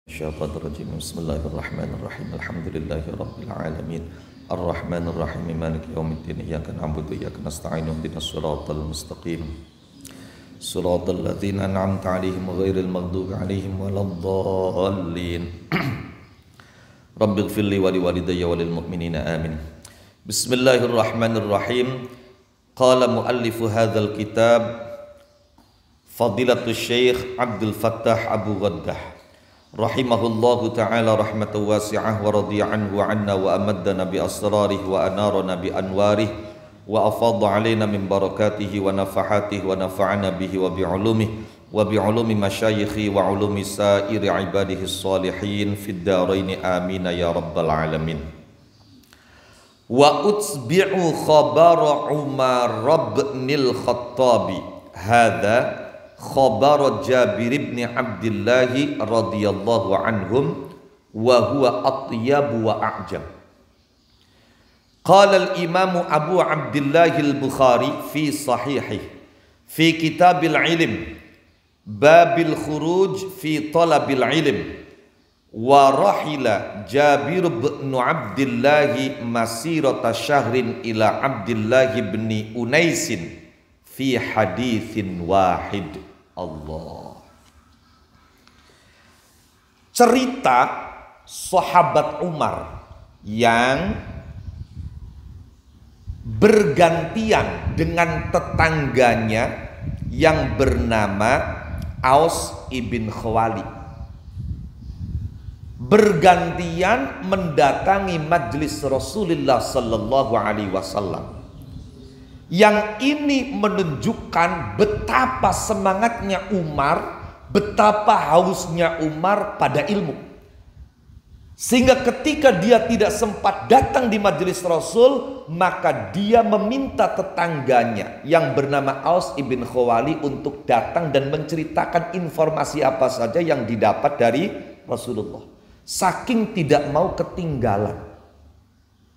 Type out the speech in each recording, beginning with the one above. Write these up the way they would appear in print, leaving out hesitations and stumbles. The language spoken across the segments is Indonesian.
Syaitanirrajim. Bismillahirrahmanirrahim. Alhamdulillahi rabbil alamin. Ar-Rahmanir Rahim. Maliki yaumiddin. Iyyaka na'budu wa iyyaka nasta'in. Ihdinas siratal mustaqim. Siratal ladzina an'amta 'alaihim ghairil maghdubi 'alaihim waladdallin. Rabbighfirli wa liwalidayya wa lil mu'minina amin. Bismillahirrahmanirrahim. Qala muallifu hadzal kitab Fadilatul Syekh Abdul Fattah Abu Ghaddah rahimahullahu ta'ala rahmatan wasi'ah wa radiya anhu wa anna wa amaddana bi asrarihi wa anarana bi anwarih wa afadha alaina min barakatihi wa nafahatihi wa nafa'ana bihi wa bi ulumi masyayikhi wa ulumi sairi ibadihi salihin fid darain amin ya rabbal alamin. Wa utsbi'u khabar Umar ibnil Khattabi hadza khabar Jabir bin Abdullah radhiyallahu anhum wa huwa atyab wa a'jab. Qala al-Imam Abu Abdullah al-Bukhari fi sahihi fi kitabil ilm babil khuruj fi talabil ilm wa rahila Jabir bin Abdullah masirata syahrin ila Abdullah bin Unaisin fi haditsin wahid. Allah. Cerita sahabat Umar yang bergantian dengan tetangganya yang bernama Aus ibn Khawali. Bergantian mendatangi majlis Rasulullah sallallahu alaihi wasallam. Yang ini menunjukkan betapa semangatnya Umar, betapa hausnya Umar pada ilmu. Sehingga ketika dia tidak sempat datang di majelis Rasul, maka dia meminta tetangganya yang bernama Aus ibn Khawali untuk datang dan menceritakan informasi apa saja yang didapat dari Rasulullah. Saking tidak mau ketinggalan.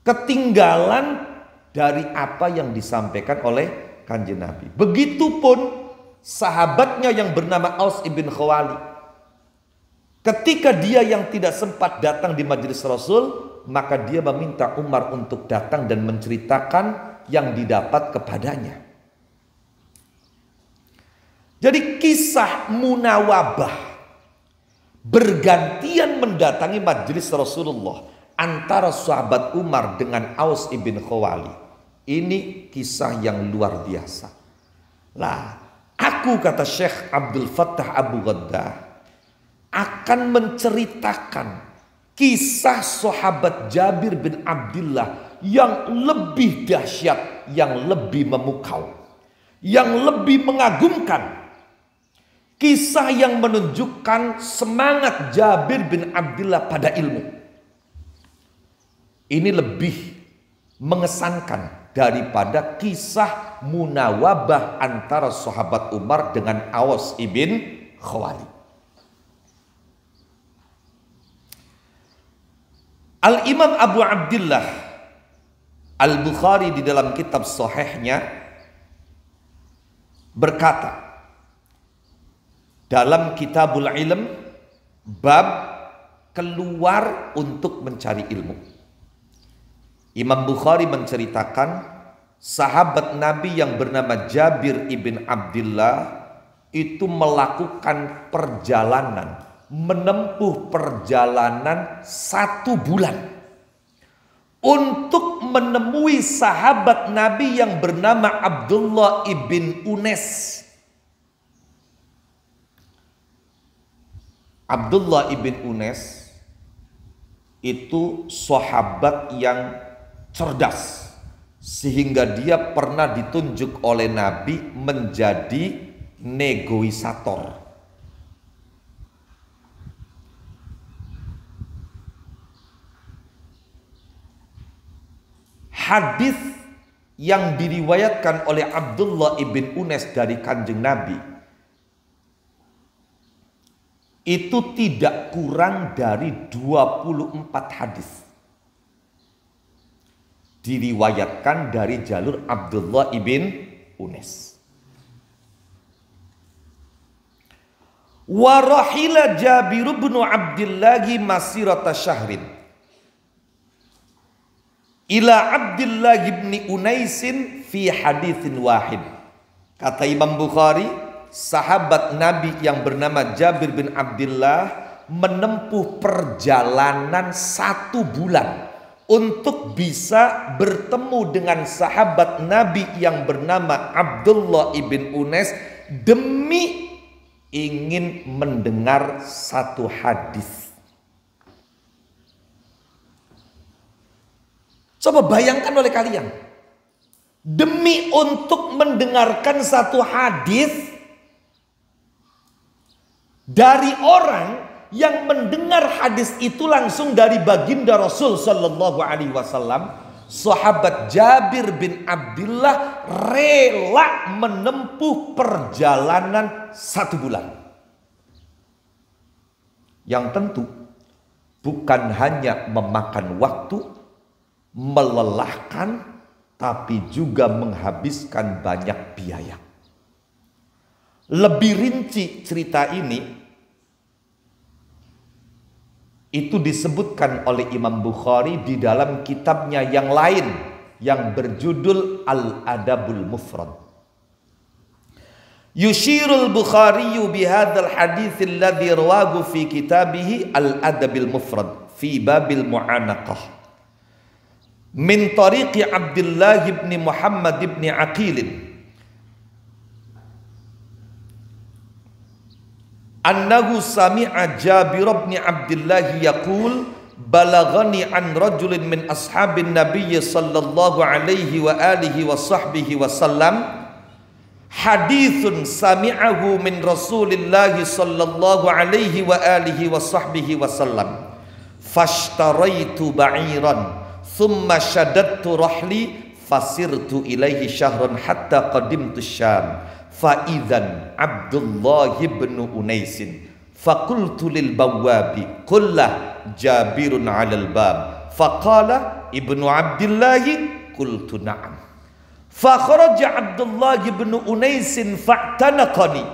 Ketinggalan dari apa yang disampaikan oleh Kanjeng Nabi. Begitupun sahabatnya yang bernama Aus ibn Khawali. Ketika dia yang tidak sempat datang di majelis Rasul, maka dia meminta Umar untuk datang dan menceritakan yang didapat kepadanya. Jadi kisah munawabah bergantian mendatangi majelis Rasulullah antara sahabat Umar dengan Aus ibn Khawali. Ini kisah yang luar biasa. Lah, aku kata Syekh Abdul Fattah Abu Ghaddah akan menceritakan kisah sahabat Jabir bin Abdullah yang lebih dahsyat, yang lebih memukau, yang lebih mengagumkan. Kisah yang menunjukkan semangat Jabir bin Abdullah pada ilmu. Ini lebih mengesankan daripada kisah munawabah antara sahabat Umar dengan Aus ibn Khawali. Al-Imam Abu Abdullah Al-Bukhari di dalam kitab sahihnya berkata dalam Kitabul Ilm bab keluar untuk mencari ilmu. Imam Bukhari menceritakan sahabat Nabi yang bernama Jabir ibn Abdullah itu melakukan perjalanan, menempuh perjalanan 1 bulan untuk menemui sahabat Nabi yang bernama Abdullah ibn Unes. Abdullah ibn Unes itu sahabat yang cerdas, sehingga dia pernah ditunjuk oleh Nabi menjadi negosiator. Hadis yang diriwayatkan oleh Abdullah ibn Unes dari Kanjeng Nabi itu tidak kurang dari 24 hadis. Diriwayatkan dari jalur Abdullah ibn Unes. Wa rahila Jabir bin Abdullah masirata syahrin ila Abdullah bin Unaisin fi haditsin wahid. Kata Imam Bukhari, sahabat Nabi yang bernama Jabir bin Abdullah menempuh perjalanan 1 bulan untuk bisa bertemu dengan sahabat Nabi yang bernama Abdullah ibn Unais demi ingin mendengar satu hadis. Coba bayangkan oleh kalian, demi untuk mendengarkan satu hadis dari orang yang mendengar hadis itu langsung dari baginda Rasul Sallallahu Alaihi Wasallam, sahabat Jabir bin Abdullah rela menempuh perjalanan 1 bulan. Yang tentu bukan hanya memakan waktu, melelahkan, tapi juga menghabiskan banyak biaya. Lebih rinci cerita ini itu disebutkan oleh Imam Bukhari di dalam kitabnya yang lain yang berjudul Al-Adabul Mufrad. Yushirul Bukhari bihadzal hadits alladhi rawahu fi kitabih Al-Adabil Mufrad fi babil mu'anaqah min tariqi Abdullah ibn Muhammad ibn Aqil annahu sami'a Jabir bin Abdullah yaqul balaghani an rajulin min ashabin nabiy sallallahu alaihi wa alihi wa sahbihi wasallam hadithun sami'ahu min Rasulillah sallallahu alaihi wa alihi wa sahbihi wasallam fashtaraitu ba'iran thumma shaddadtu rahli fasirtu ilaihi syahran hatta qadimtu Syam fa idzan Abdullah bin Unaisin faqultu lil bawabi qullah Jabirun 'alal bab faqala ibnu Abdullah qultu na'am fa kharaja Abdullah bin Unaisin fa'tanaqani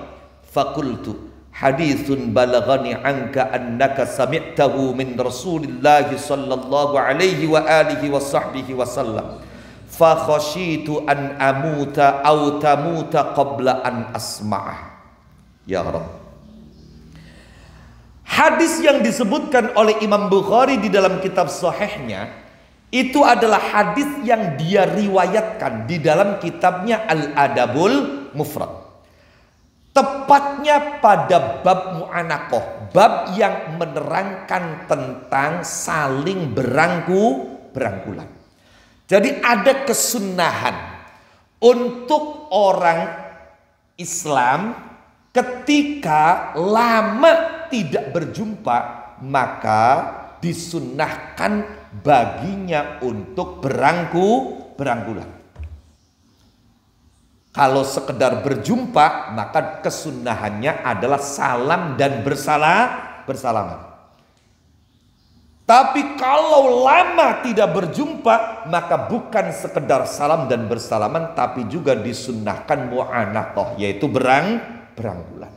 faqultu hadithun balaghani anka annaka sami'tahu min Rasulillah sallallahu alaihi wa alihi wa sahbihi wasallam fa khashitu an amuta aw tamuta qabla an asma'ah. Ya Rabb, hadis yang disebutkan oleh Imam Bukhari di dalam kitab sahihnya itu adalah hadis yang dia riwayatkan di dalam kitabnya Al-Adabul Mufrad. Tepatnya pada bab mu'anaqah, bab yang menerangkan tentang saling berangkulan. Jadi ada kesunahan untuk orang Islam ketika lama tidak berjumpa, maka disunnahkan baginya untuk berangkulan. Kalau sekedar berjumpa, maka kesunahannya adalah salam dan bersalaman. Tapi kalau lama tidak berjumpa, maka bukan sekedar salam dan bersalaman, tapi juga disunnahkan mu'anaqah, yaitu berangkulan.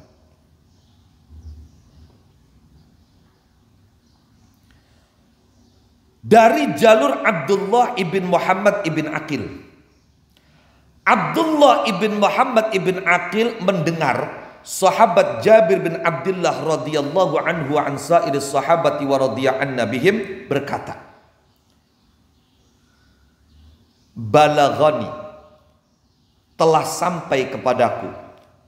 Dari jalur Abdullah ibn Muhammad ibn Aqil, Abdullah ibn Muhammad ibn Aqil mendengar sahabat Jabir bin Abdullah radhiyallahu anhu wa an sa'iris sahabati wa radhiya'an nabihim berkata, balaghani, telah sampai kepadaku,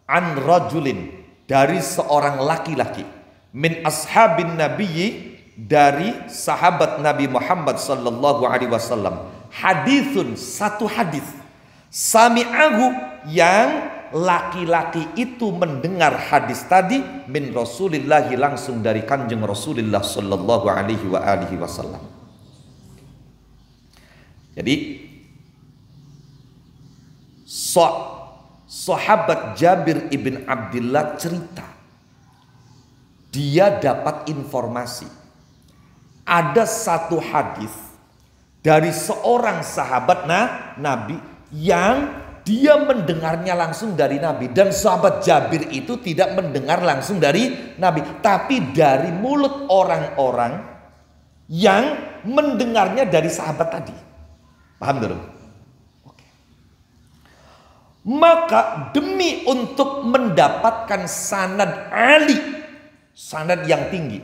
an rajulin, dari seorang laki-laki, min ashabin nabiyyi, dari sahabat Nabi Muhammad sallallahu alaihi wasallam, hadithun, satu hadis, sami'ahu, yang laki-laki itu mendengar hadis tadi, min Rasulillah, langsung dari kanjeng Rasulullah sallallahu alaihi wa alihi wasallam. Jadi sahabat Jabir ibn Abdullah cerita, dia dapat informasi ada satu hadis dari seorang sahabat Nabi yang dia mendengarnya langsung dari Nabi. Dan sahabat Jabir itu tidak mendengar langsung dari Nabi, tapi dari mulut orang-orang yang mendengarnya dari sahabat tadi. Paham dulu? Oke. Maka demi untuk mendapatkan sanad Ali, sanad yang tinggi,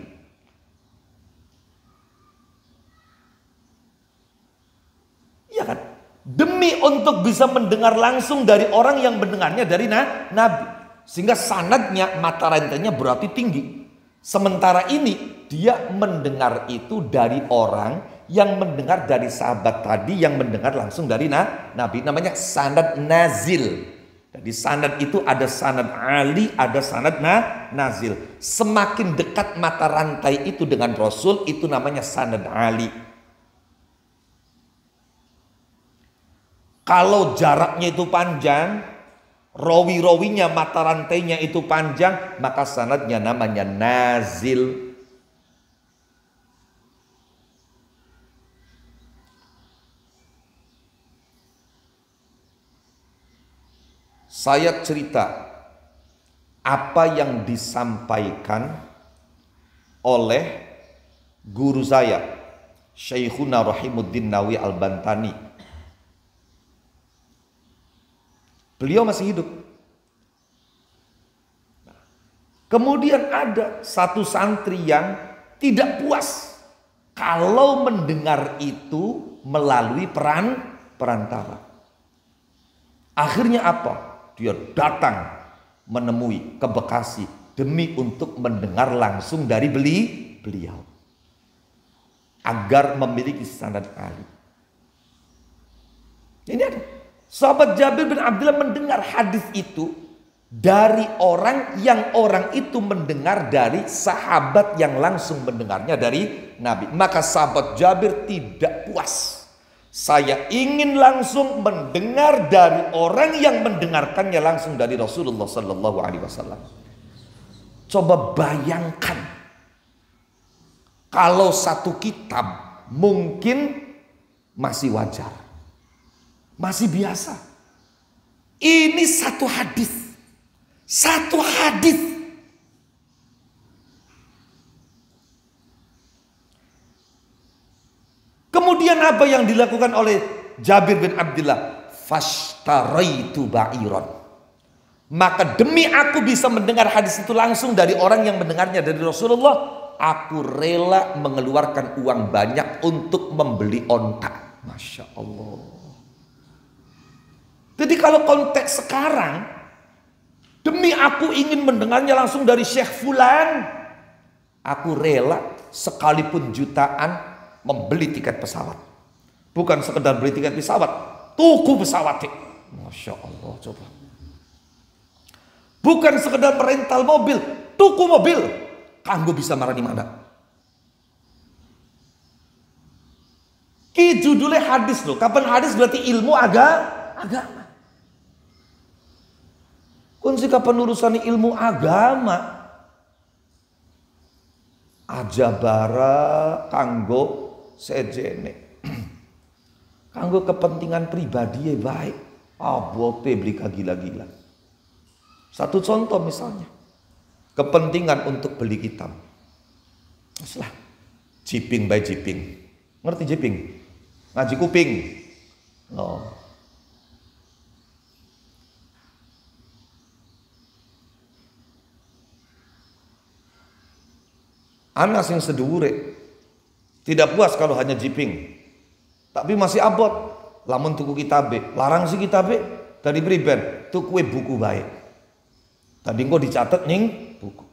ya kan? Demi untuk bisa mendengar langsung dari orang yang mendengarnya dari Nabi, sehingga sanadnya, mata rantainya berarti tinggi. Sementara ini dia mendengar itu dari orang yang mendengar dari sahabat tadi yang mendengar langsung dari Nabi, namanya sanad nazil. Jadi sanad itu ada sanad Ali, ada sanad nazil. Semakin dekat mata rantai itu dengan Rasul, itu namanya sanad Ali. Kalau jaraknya itu panjang, rawi-rawinya, mata rantainya itu panjang, maka sanadnya namanya nazil. Saya cerita apa yang disampaikan oleh guru saya, Syekhuna Rahimuddin Nawawi Al-Bantani. Beliau masih hidup. Kemudian ada satu santri yang tidak puas kalau mendengar itu melalui perantara. Akhirnya apa? Dia datang menemui ke Bekasi demi untuk mendengar langsung dari beliau agar memiliki sanad Ali. Ini ada. Sahabat Jabir bin Abdullah mendengar hadis itu dari orang yang orang itu mendengar dari sahabat yang langsung mendengarnya dari Nabi. Maka sahabat Jabir tidak puas. Saya ingin langsung mendengar dari orang yang mendengarkannya langsung dari Rasulullah Sallallahu Alaihi Wasallam. Coba bayangkan kalau satu kitab mungkin masih wajar, masih biasa. Ini satu hadis. Satu hadis. Kemudian apa yang dilakukan oleh Jabir bin Abdullah? Fashtaraitu ba'iron. Maka demi aku bisa mendengar hadis itu langsung dari orang yang mendengarnya dari Rasulullah, aku rela mengeluarkan uang banyak untuk membeli onta. Masya Allah. Jadi kalau konteks sekarang, demi aku ingin mendengarnya langsung dari Syekh Fulan, aku rela sekalipun jutaan membeli tiket pesawat. Bukan sekedar beli tiket pesawat, tuku pesawat. Masya Allah, coba. Bukan sekedar merental mobil, tuku mobil. Kanggo bisa marah di mana? Ki judulnya hadis loh. Kapan hadis berarti ilmu agama. Kunci kapan urusan ilmu agama? Aja bara kanggo sejene. Kanggo kepentingan pribadi baik. Abote beli gila-gila. Satu contoh misalnya. Kepentingan untuk beli kitab. Masalah. Jiping by jiping. Ngerti jiping? Ngaji kuping. Oh. Anak sing sedure tidak puas kalau hanya jiping, tapi masih abot. Lamun tuku kitabe, larang si kitabe dari priben, tuku buku baik. Tadi kok dicatat ning buku.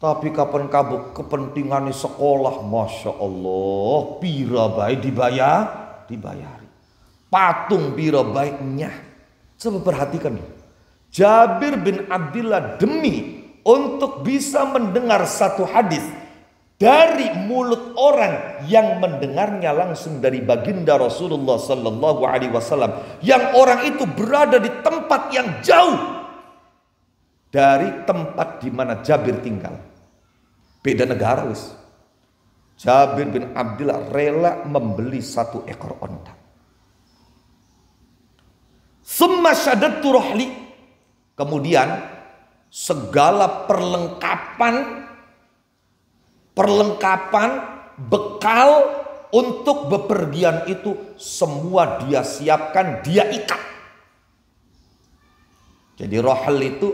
Tapi kapan kabuk kepentingan sekolah, masya Allah, pira baik dibayari. Patung pira baiknya. Coba perhatikan. Jabir bin Abdullah demi untuk bisa mendengar satu hadis dari mulut orang yang mendengarnya langsung dari baginda Rasulullah Sallallahu Alaihi Wasallam, yang orang itu berada di tempat yang jauh dari tempat di mana Jabir tinggal, beda negara wis. Jabir bin Abdullah rela membeli 1 ekor onta. Tsumma syadattu rahli. Kemudian segala perlengkapan bekal untuk bepergian itu semua dia siapkan, dia ikat. Jadi rohal itu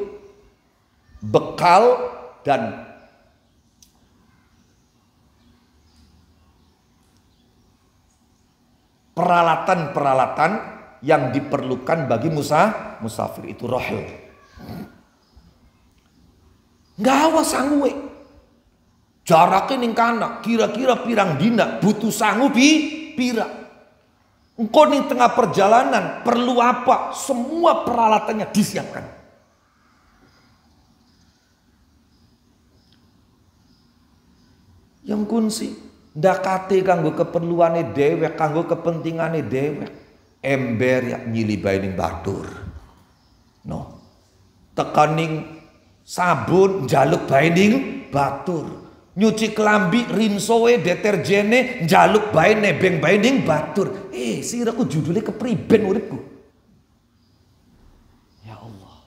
bekal dan peralatan-peralatan yang diperlukan bagi musafir, itu rohal. Gawa sangue. Jaraknya ning kana kira-kira pirang dina butuh sangu pira. Engkau ning tengah perjalanan perlu apa? Semua peralatannya disiapkan. Yang kunci ndakate kanggo keperluane dhewek, kanggo kepentingane dhewek. Ember ya nyilibae ning batur. No. Tekaning sabun njaluk bae ning batur. Nyuci kelambi rinsoe deterjene njaluk bae nebeng bae ning batur. Siraku judulnya kepriben uripku. Ya Allah.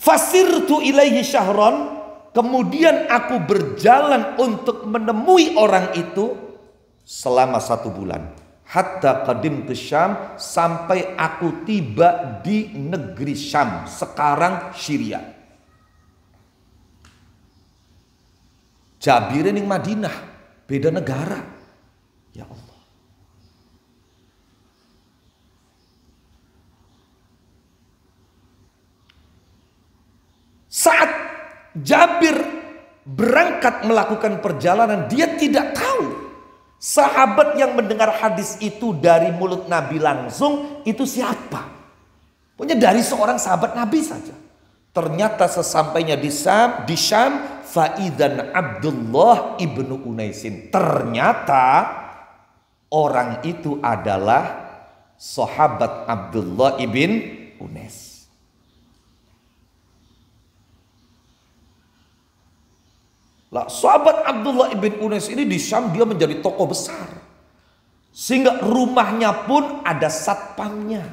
Fasirtu ilaihi syahran, kemudian aku berjalan untuk menemui orang itu selama 1 bulan. Hatta qadimtu Syam, sampai aku tiba di negeri Syam, sekarang Syria. Jabir ning Madinah, beda negara. Ya Allah. Saat Jabir berangkat melakukan perjalanan, dia tidak tahu sahabat yang mendengar hadis itu dari mulut Nabi langsung itu siapa. Pokoknya dari seorang sahabat Nabi saja. Ternyata sesampainya di Syam, faidan Abdullah ibnu Unaisin. Ternyata orang itu adalah sahabat Abdullah ibn Unais. Lah, sahabat Abdullah ibn Unais ini di Syam dia menjadi tokoh besar. Sehingga rumahnya pun ada satpamnya.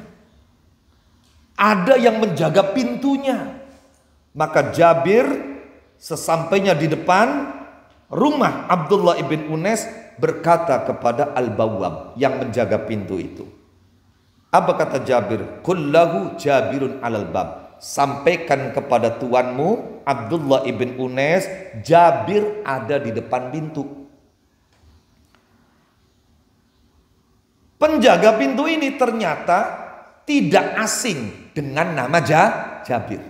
Ada yang menjaga pintunya. Maka Jabir sesampainya di depan rumah Abdullah ibn Unais berkata kepada Al-Bawwab yang menjaga pintu itu. Apa kata Jabir? Kullahu Jabirun alal bab. Sampaikan kepada tuanmu Abdullah ibn Unais, Jabir ada di depan pintu. Penjaga pintu ini ternyata tidak asing dengan nama Jabir.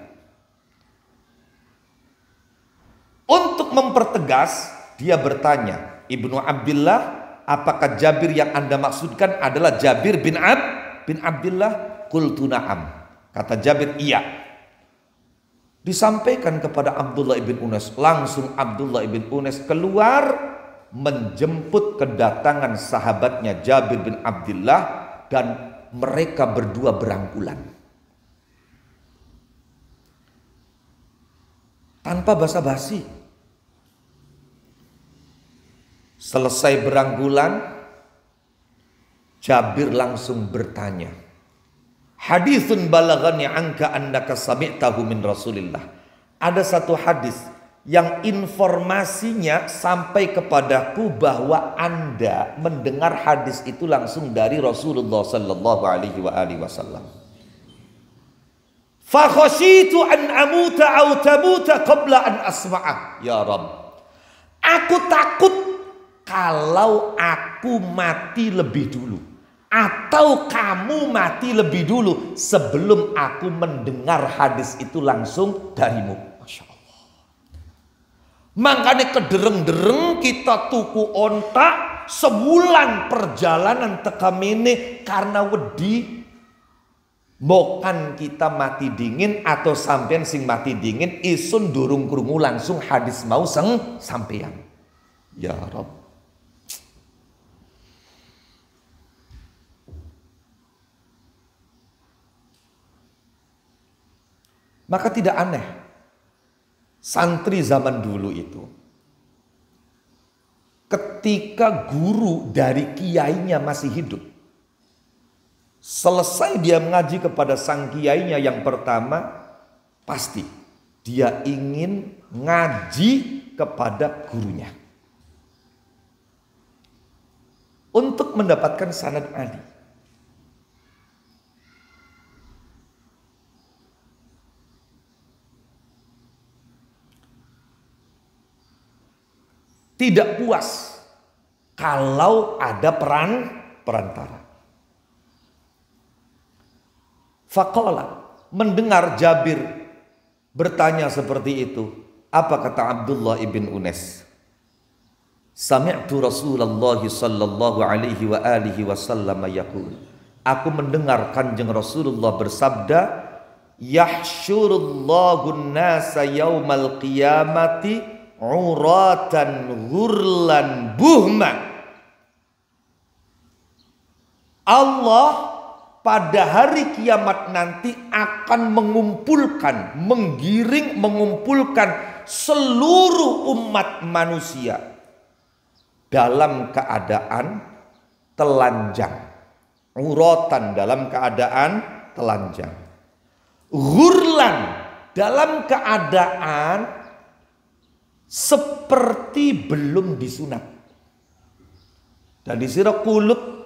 Untuk mempertegas, dia bertanya, Ibnu Abdillah, apakah Jabir yang Anda maksudkan adalah Jabir bin Abdillah? Qultu na'am. Kata Jabir, iya. Disampaikan kepada Abdullah ibn Unais. Langsung Abdullah ibn Unais keluar menjemput kedatangan sahabatnya Jabir bin Abdillah, dan mereka berdua berangkulan. Tanpa basa-basi. Selesai berangkulan, Jabir langsung bertanya, haditsun balaghani anka annaka sami'tahu min Rasulillah. Ada satu hadis yang informasinya sampai kepadaku bahwa Anda mendengar hadis itu langsung dari Rasulullah sallallahu alaihi wasallam. Fa khasyitu an amuta aw tamuta qabla an asma'ah. Ya Rabb, aku takut kalau aku mati lebih dulu, atau kamu mati lebih dulu sebelum aku mendengar hadis itu langsung darimu. Masya Allah. Makanya kedereng-dereng kita tuku ontak sebulan perjalanan teka mene karena wedi mokan kita mati dingin atau sampean sing mati dingin isun durung krungu langsung hadis mau sampean. Ya Rabb. Maka tidak aneh santri zaman dulu itu ketika guru dari kiainya masih hidup. Selesai dia mengaji kepada sang kiainya yang pertama, pasti dia ingin ngaji kepada gurunya untuk mendapatkan sanad ali. Tidak puas kalau ada perantara. Faqala, mendengar Jabir bertanya seperti itu, apa kata Abdullah ibn Unes? Sami'tu Rasulullah sallallahu alaihi wa alihi wasallam yaqul. Aku mendengar Kanjeng Rasulullah bersabda, yahsyurullahu an-nasa yaumal qiyamati uratan ghurlan buhma. Allah pada hari kiamat nanti akan mengumpulkan, mengumpulkan seluruh umat manusia dalam keadaan telanjang. Uratan dalam keadaan telanjang. Ghurlan dalam keadaan seperti belum disunat. Dan disira kulut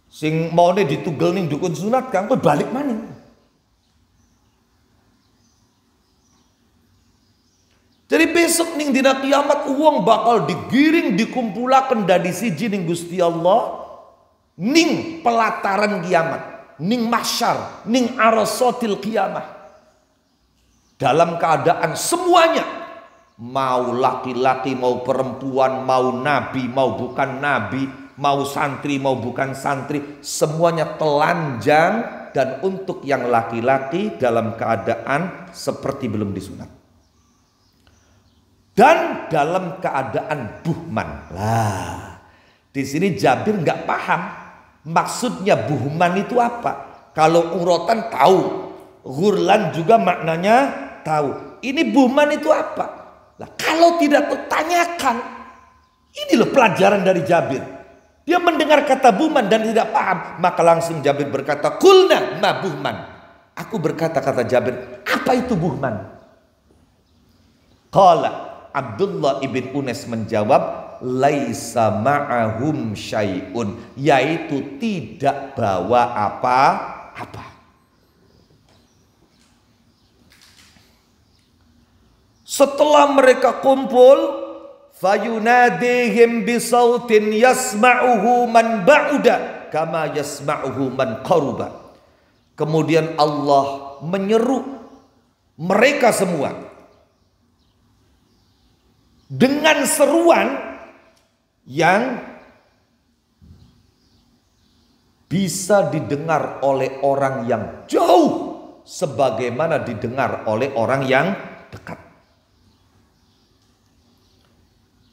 sing maune ditugel ning dukun sunat kang kowe balik maning. Jadi besok ning dina kiamat uang bakal digiring dikumpulaken dadi siji ning Gusti Allah ning pelataran kiamat, ning mahsyar, ning arasatil kiamah. Dalam keadaan semuanya, mau laki-laki, mau perempuan, mau nabi, mau bukan nabi, mau santri, mau bukan santri, semuanya telanjang. Dan untuk yang laki-laki dalam keadaan seperti belum disunat. Dan dalam keadaan buhman. Lah, di sini Jabir nggak paham maksudnya buhman itu apa. Kalau urotan tahu, ghurlan juga maknanya tahu. Ini buhman itu apa? Nah, kalau tidak tanyakan. Ini loh pelajaran dari Jabir. Dia mendengar kata buhman dan tidak paham. Maka langsung Jabir berkata, kulna ma buhman. Aku berkata kata Jabir, apa itu buhman? Qala Abdullah ibn Unes menjawab, laisa ma'ahum syai'un. Yaitu tidak bawa apa-apa. Setelah mereka kumpul, fayunadihim bisautin yasma'uhu man ba'uda kama yasma'uhu man qaruba. Kemudian Allah menyeru mereka semua dengan seruan yang bisa didengar oleh orang yang jauh sebagaimana didengar oleh orang yang dekat.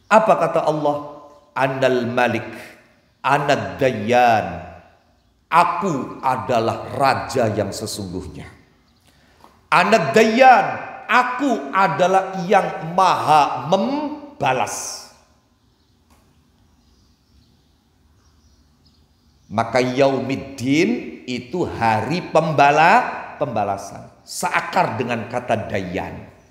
Apa kata Allah? Anal Malik, Anad Dayyan. Aku adalah raja yang sesungguhnya. Anad Dayyan, aku adalah yang maha membalas. Maka Yaumiddin itu hari pembalasan. Seakar dengan kata Dayyan.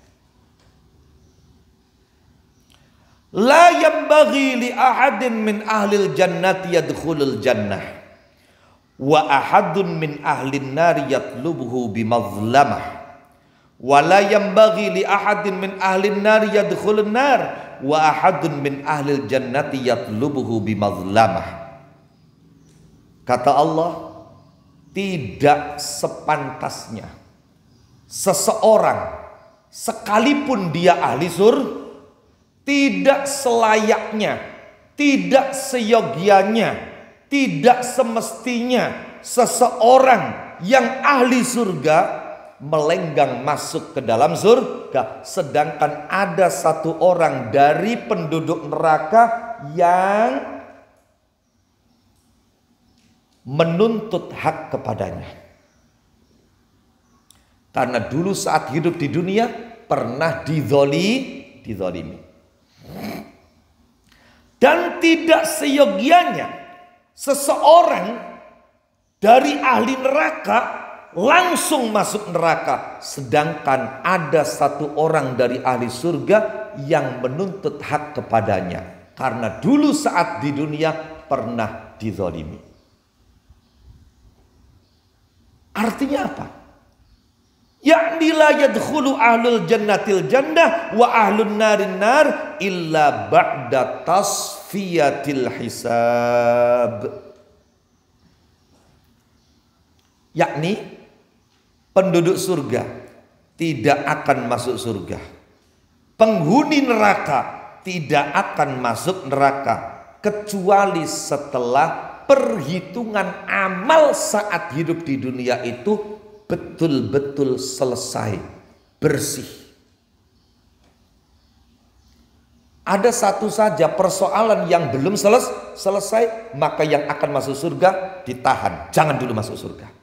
La yambaghi li ahadin min ahlil jannati yadkhulul jannah wa ahadun min ahlin nari yatlubuhu bimazlamah wa la yambaghi li ahadin min ahlin nari yadkhulun nar wa ahadun min ahlil jannati yatlubuhu bimazlamah. Kata Allah, tidak sepantasnya seseorang sekalipun dia ahli surga, tidak selayaknya, tidak seyogianya, tidak semestinya seseorang yang ahli surga melenggang masuk ke dalam surga. Sedangkan ada satu orang dari penduduk neraka yang menuntut hak kepadanya. Karena dulu saat hidup di dunia pernah dizalimi. Dan tidak seyogianya seseorang dari ahli neraka langsung masuk neraka. Sedangkan ada satu orang dari ahli surga yang menuntut hak kepadanya. Karena dulu saat di dunia pernah dizalimi. Artinya apa? Yakni la yadkhulu ahlul jannatil jannah wa ahlun narin nar illa ba'da tasfiyatil hisab. Yakni penduduk surga tidak akan masuk surga. Penghuni neraka tidak akan masuk neraka kecuali setelah perhitungan amal saat hidup di dunia itu betul-betul selesai, bersih. Ada satu saja persoalan yang belum selesai, maka yang akan masuk surga ditahan, jangan dulu masuk surga.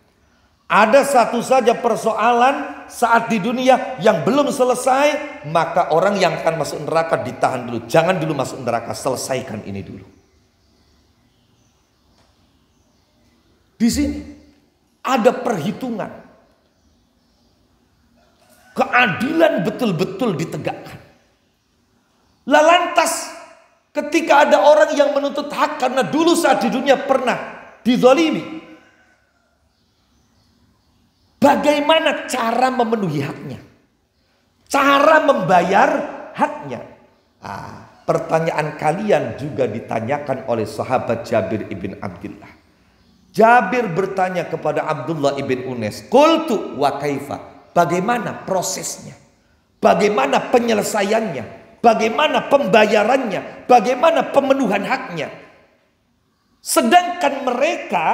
Ada satu saja persoalan saat di dunia yang belum selesai, maka orang yang akan masuk neraka ditahan dulu, jangan dulu masuk neraka, selesaikan ini dulu. Di sini ada perhitungan. Keadilan betul-betul ditegakkan. Lah lantas ketika ada orang yang menuntut hak karena dulu saat di dunia pernah dizalimi, bagaimana cara memenuhi haknya? Cara membayar haknya? Pertanyaan kalian juga ditanyakan oleh sahabat Jabir ibn Abdullah. Jabir bertanya kepada Abdullah ibn Unes, "Qultu wa kaifa?" Bagaimana prosesnya? Bagaimana penyelesaiannya? Bagaimana pembayarannya? Bagaimana pemenuhan haknya? Sedangkan mereka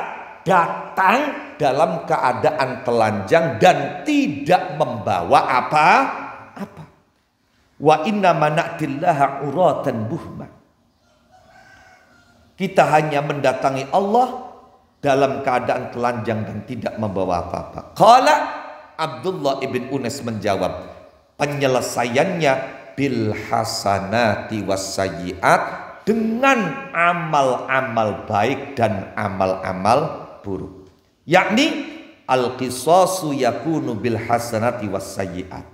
datang dalam keadaan telanjang dan tidak membawa apa-apa. Wa inna mana'tillaha uratan buhma. Kita hanya mendatangi Allah dalam keadaan telanjang dan tidak membawa apa-apa. Qala Abdullah ibn Unes menjawab, penyelesaiannya bil hasanati was sayyiat, dengan amal-amal baik dan amal-amal buruk. Yakni al qisasu yakunu bil hasanati was sayyiat.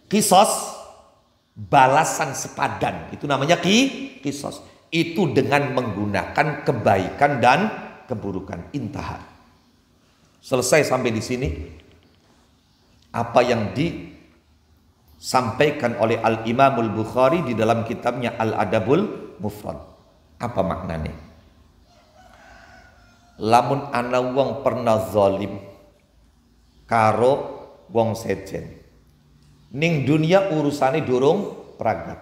Qisas, balasan sepadan, itu namanya qisas. Itu dengan menggunakan kebaikan dan keburukan. Intaha. Selesai sampai di sini apa yang disampaikan oleh Al-Imamul Bukhari di dalam kitabnya Al-Adabul Mufrad. Apa maknanya? Lamun ana wong pernah zalim karo wong sejen, ning dunia urusane durung pragat,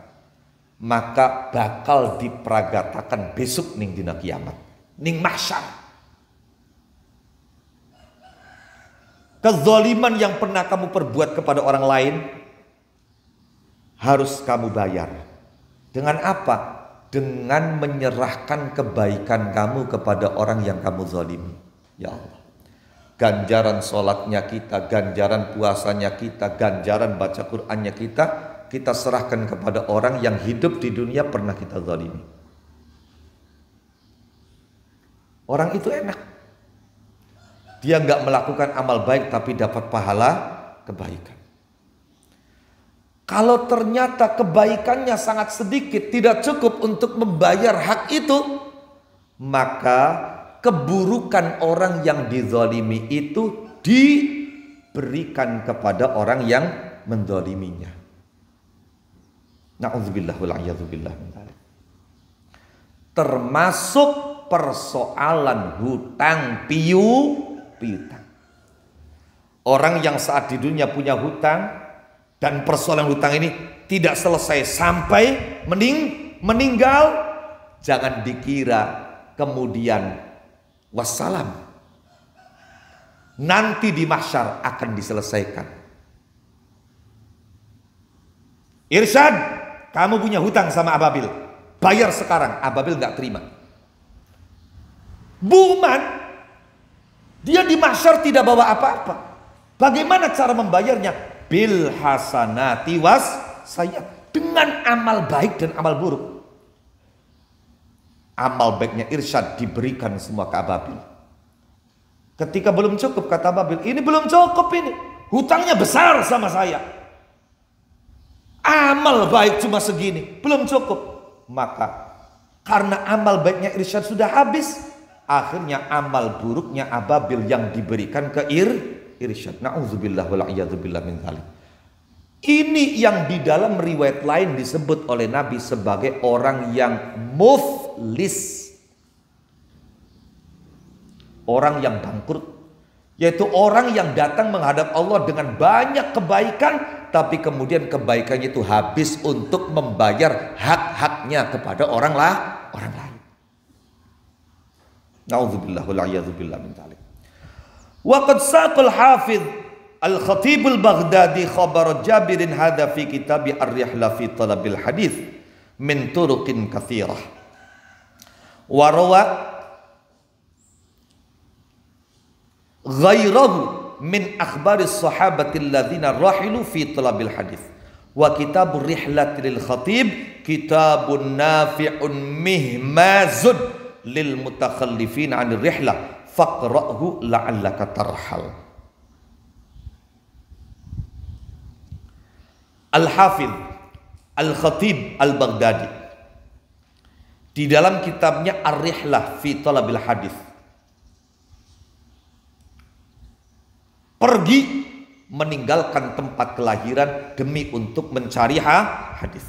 maka bakal dipragatakan besok ning dina kiamat, ning mahsyar. Kezaliman yang pernah kamu perbuat kepada orang lain harus kamu bayar. Dengan apa? Dengan menyerahkan kebaikan kamu kepada orang yang kamu zalimi. Ya Allah. Ganjaran sholatnya kita, ganjaran puasanya kita, ganjaran baca Qur'annya kita serahkan kepada orang yang hidup di dunia pernah kita zalimi. Orang itu enak. Dia nggak melakukan amal baik tapi dapat pahala kebaikan. Kalau ternyata kebaikannya sangat sedikit, tidak cukup untuk membayar hak itu, maka keburukan orang yang dizalimi itu diberikan kepada orang yang menzaliminya. Na'udzubillah wal'iyadzubillah. Termasuk persoalan hutang piutang. Orang yang saat di dunia punya hutang dan persoalan hutang ini tidak selesai sampai meninggal, jangan dikira kemudian wassalam. Nanti di mahsyar akan diselesaikan. Irsyad, kamu punya hutang sama Ababil, bayar sekarang. Ababil nggak terima. Buman, dia di mahsyar tidak bawa apa-apa. Bagaimana cara membayarnya? Bil hasanati was sayyat, dengan amal baik dan amal buruk. Amal baiknya irsyad diberikan semua ke Ababil. Ketika belum cukup kata Ababil, ini belum cukup ini. Hutangnya besar sama saya. Amal baik cuma segini, belum cukup. Maka karena amal baiknya irsyad sudah habis, akhirnya amal buruknya Ababil yang diberikan ke irsyad. Na'udzubillah wala'iyadzubillah min dzalik. Ini yang di dalam riwayat lain disebut oleh Nabi sebagai orang yang muflis. Orang yang bangkrut. Yaitu orang yang datang menghadap Allah dengan banyak kebaikan, tapi kemudian kebaikannya itu habis untuk membayar hak-haknya kepada orang lain. Na'udzubillah wala'iyadzubillah min dzalik. Wa qad saqal hafidh Al-Khatib Al-Baghdadi khabar Jabirin hadha fi kitab Ar-Rihla fi Talabil Hadith min turuqin katsirah. Wa rawa ghairahu min akhbari sahabati alladhina rahilu fi Talabil Hadith. Wa kitabur Rihlati lil Khatib kitabun nafi'un mihmazun lil mutakhallifin 'anil rihlah faqra'hu la'allaka tarhal. Al-Hafidh Al-Khatib Al-Baghdadi di dalam kitabnya Ar-Rihlah fi Talabil Hadith pergi meninggalkan tempat kelahiran demi untuk mencari hadis.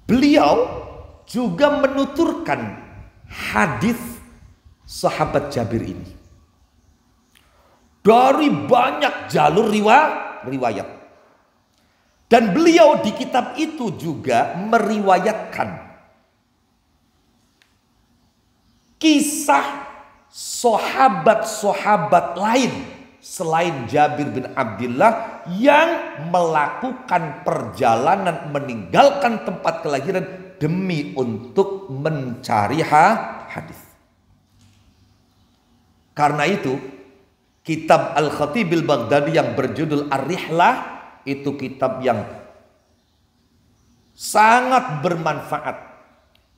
Beliau juga menuturkan hadis sahabat Jabir ini dari banyak jalur riwayat. Dan beliau di kitab itu juga meriwayatkan kisah sahabat-sahabat lain selain Jabir bin Abdullah yang melakukan perjalanan meninggalkan tempat kelahiran demi untuk mencari hadis. Karena itu kitab Al-Khatib Al-Baghdadi yang berjudul Ar-Rihlah itu kitab yang sangat bermanfaat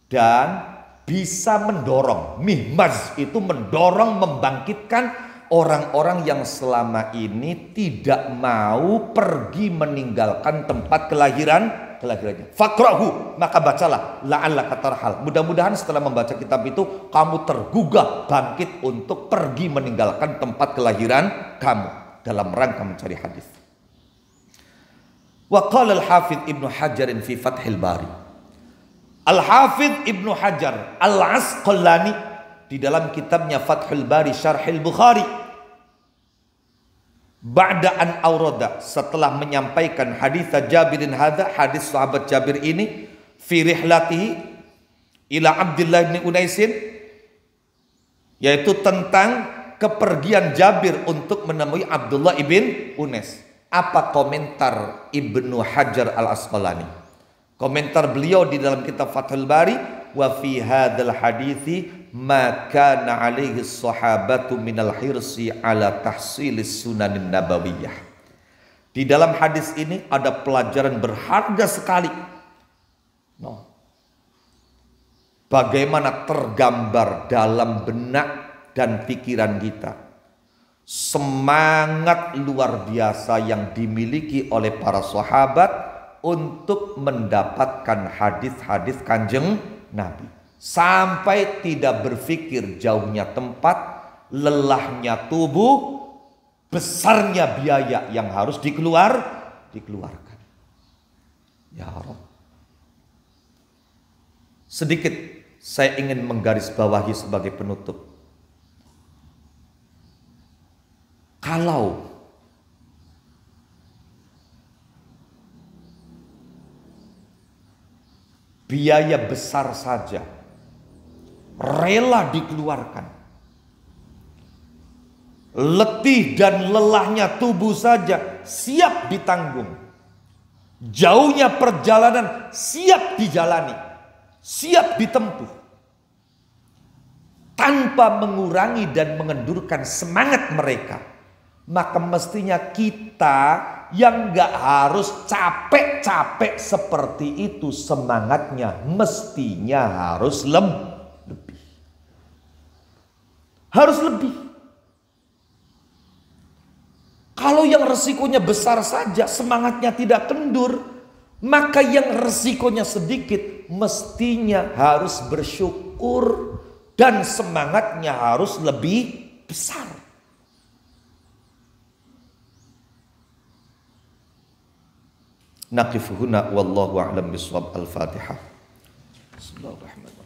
dan bisa mendorong, mihmaz itu mendorong, membangkitkan orang-orang yang selama ini tidak mau pergi meninggalkan tempat kelahirannya. Faqra'hu, maka bacalah la'allaka tarhal. Mudah-mudahan setelah membaca kitab itu kamu tergugah bangkit untuk pergi meninggalkan tempat kelahiran kamu dalam rangka mencari hadis. Wa qala al-Hafidh Ibnu Hajar fi Fathil Bari. Al-Hafidh Ibnu Hajar Al-Asqalani di dalam kitabnya Fathul Bari Syarhil Bukhari, ba'da an aurada, setelah menyampaikan hadis Jabirin hadza, hadis sahabat Jabir ini, fi rihlatihi ila Abdullah bin Unaisin, yaitu tentang kepergian Jabir untuk menemui Abdullah ibn Unais. Apa komentar Ibnu Hajar Al-Asqalani? Komentar beliau di dalam kitab Fathul Bari, wa fi hadzal hadithi ma kana alaihi sahabatu minal hirsi ala tahsilis sunanin nabawiyah. Di dalam hadis ini ada pelajaran berharga sekali. Bagaimana tergambar dalam benak dan pikiran kita semangat luar biasa yang dimiliki oleh para sahabat untuk mendapatkan hadis-hadis Kanjeng Nabi, sampai tidak berpikir jauhnya tempat, lelahnya tubuh, besarnya biaya yang harus dikeluarkan. Ya Rabb. Sedikit saya ingin menggarisbawahi sebagai penutup. Kalau biaya besar saja rela dikeluarkan, letih dan lelahnya tubuh saja siap ditanggung, jauhnya perjalanan siap dijalani, siap ditempuh, tanpa mengurangi dan mengendurkan semangat mereka, maka mestinya kita yang nggak harus capek-capek seperti itu semangatnya, mestinya harus lebih. Harus lebih. Kalau yang resikonya besar saja, semangatnya tidak kendur, maka yang resikonya sedikit mestinya harus bersyukur dan semangatnya harus lebih besar. Naqifu huna wallahu a'lam bishawab. Al-Fatihah. Bismillahirrahmanirrahim.